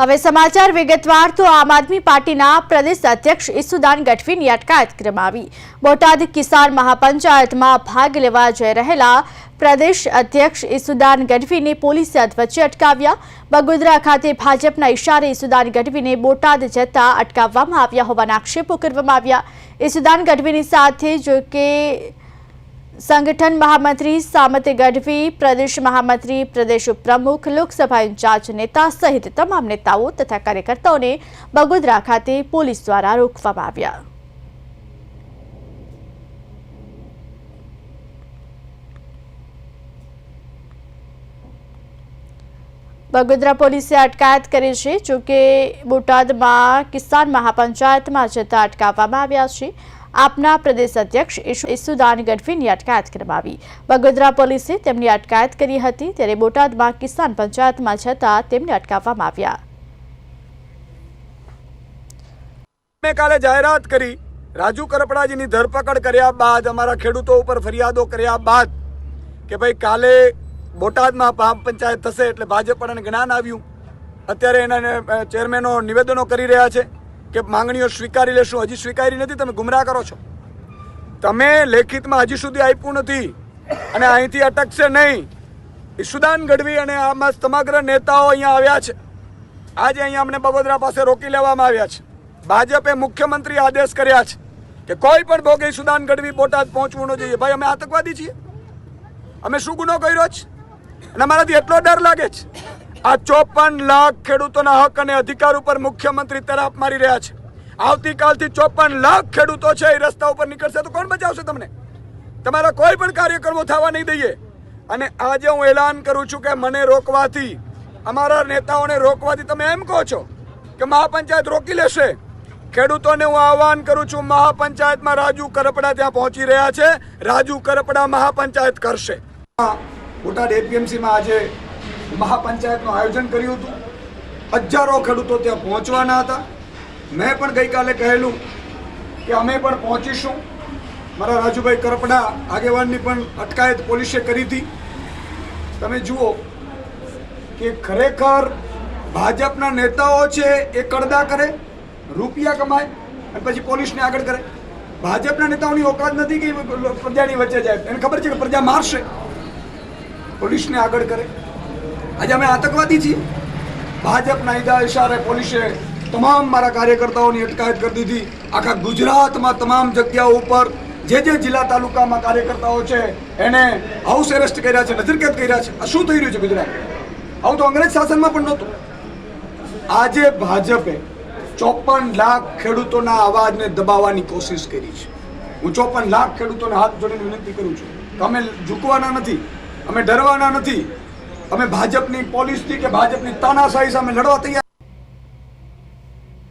હવે સમાચાર વિગતવાર તો આમ આદમી પાર્ટીના પ્રદેશ અધ્યક્ષ ઈસુદાન ગઢવીની અટકાયત કરવામાં આવી। બોટાદ કિસાન મહાપંચાયતમાં ભાગ લેવા જઈ રહેલા પ્રદેશ અધ્યક્ષ ઈસુદાન ગઢવીને પોલીસે અધવચ્ચે અટકાવ્યા। બગોદરા ખાતે ભાજપના ઇશારે ઈસુદાન ગઢવીને બોટાદ જતા અટકાવવામાં આવ્યા હોવાના આક્ષેપો કરવામાં આવ્યા। ઈસુદાન ગઢવીની સાથે જો કે संगठन महामंत्री सामत गढ़वी, प्रदेश महामंत्री, प्रदेश प्रमुख, लोकसभा इंचार्ज नेता सहित तमाम नेताओं तथा कार्यकर्ताओं ने बगोदरा खाते पुलिस द्वारा रोकवामां આવ્યા। बगोदरा पुलिसे अटकायत करी है। जो कि बोटादमां किसान महापंचायतमां जता अटकाववामां આવ્યા છે। आपना प्रदेश अध्यक्ष ईसुदान गढ़वीनी अटकायत करवामां આવી। बगोदरा पुलिसे તેમની અટકાયત કરી હતી, ત્યારે બોટાદમાં કિસાન પંચાયતમાં જતા તેમને અટકાવવામાં આવ્યા। મેં કાલે જાહેરાત કરી, રાજુ કરપડાજીની ધરપકડ કર્યા બાદ, અમારા ખેડૂતો ઉપર ફરિયાદો કર્યા બાદ કે ભાઈ કાલે બોટાદમાં પંચાયત થશે એટલે ભાજપને જ્ઞાન આવ્યું। અત્યારે એના ચેરમેનો નિવેદનો કરી રહ્યા છે કે માંગણીઓ સ્વીકારી લેશું। હજી સ્વીકારી નથી, તમે ગુમરાહ કરો છો। તમે લેખિતમાં હજી સુધી આપ્યું નથી અને અહીંથી અટકશે નહીં। ઈસુદાન ગઢવી અને આમાં સમગ્ર નેતાઓ અહીંયા આવ્યા છે। આજે અહીંયા અમને બગોદરા પાસે રોકી લેવામાં આવ્યા છે। ભાજપે મુખ્યમંત્રી આદેશ કર્યા છે કે કોઈ પણ ભોગે ઈસુદાન ગઢવી બોટાદ પહોંચવું ન જોઈએ। ભાઈ, અમે આતંકવાદી છીએ? અમે શું ગુનો કર્યો છે? અને અમારાથી એટલો ડર લાગે છે? આ 54 લાખ ખેડૂતોના હક અને અધિકાર ઉપર મુખ્યમંત્રી તરાપ મારી રહ્યા છે। આવતીકાલથી 54 લાખ ખેડૂતો છે એ રસ્તા ઉપર નીકળશે તો કોણ બચાવશે તમને? તમારા કોઈ પણ કાર્યક્રમો થવા નહીં દઈએ। અને આજે હું એલાન કરું છું કે મને રોકવાથી, અમારા નેતાઓને રોકવાથી તમે એમ કહો છો કે મહાપંચાયત રોકી લેશે। ખેડૂતોને હું આહવાન કરું છું, મહાપંચાયતમાં રાજુ કરપડા ત્યાં પહોંચી રહ્યા છે। રાજુ કરપડા મહાપંચાયત કરશે। બોટાદ એપીએમસીમાં આજે મહાપંચાયતનું આયોજન કર્યું હતું। હજારો ખેડૂતો ત્યાં પહોંચવાના હતા। મેં પણ ગઈકાલે કહેલું કે અમે પણ પહોંચીશું। મારા રાજુભાઈ કરપડા આગેવાનની પણ અટકાયત પોલીસે કરી હતી। તમે જુઓ કે ખરેખર ભાજપના નેતાઓ છે એ કડદા કરે, રૂપિયા કમાય અને પછી પોલીસને આગળ કરે। ભાજપના નેતાઓની ઓકાત નથી કે પ્રજાની વચ્ચે જાય। એને ખબર છે કે પ્રજા મારશે, પોલીસને આગળ કરે। આજે અમે આતંકવાદી છીએ? ભાજપના ઇશારે પોલીસે તમામ મારા કાર્યકર્તાઓની અટકાયત કરી દીધી। આખા ગુજરાતમાં તમામ જગ્યાઓ ઉપર જે જિલ્લા તાલુકામાં કાર્યકર્તાઓ છે એને હાઉસ એરેસ્ટ કર્યા છે, નજરકેદ કર્યા છે। આ શું થઈ રહ્યું છે ગુજરાત? આવું તો અંગ્રેજ શાસનમાં પણ નહોતું। આજે ભાજપે 54 લાખ ખેડૂતોના અવાજને દબાવવાની કોશિશ કરી છે। હું 54 લાખ ખેડૂતોને હાથ જોડીને વિનંતી કરું છું કે અમે ઝૂકવાના નથી, અમે ડરવાના નથી। અમે ભાજપની પોલીસથી કે ભાજપની તાનાશાહી સામે લડવા તૈયાર।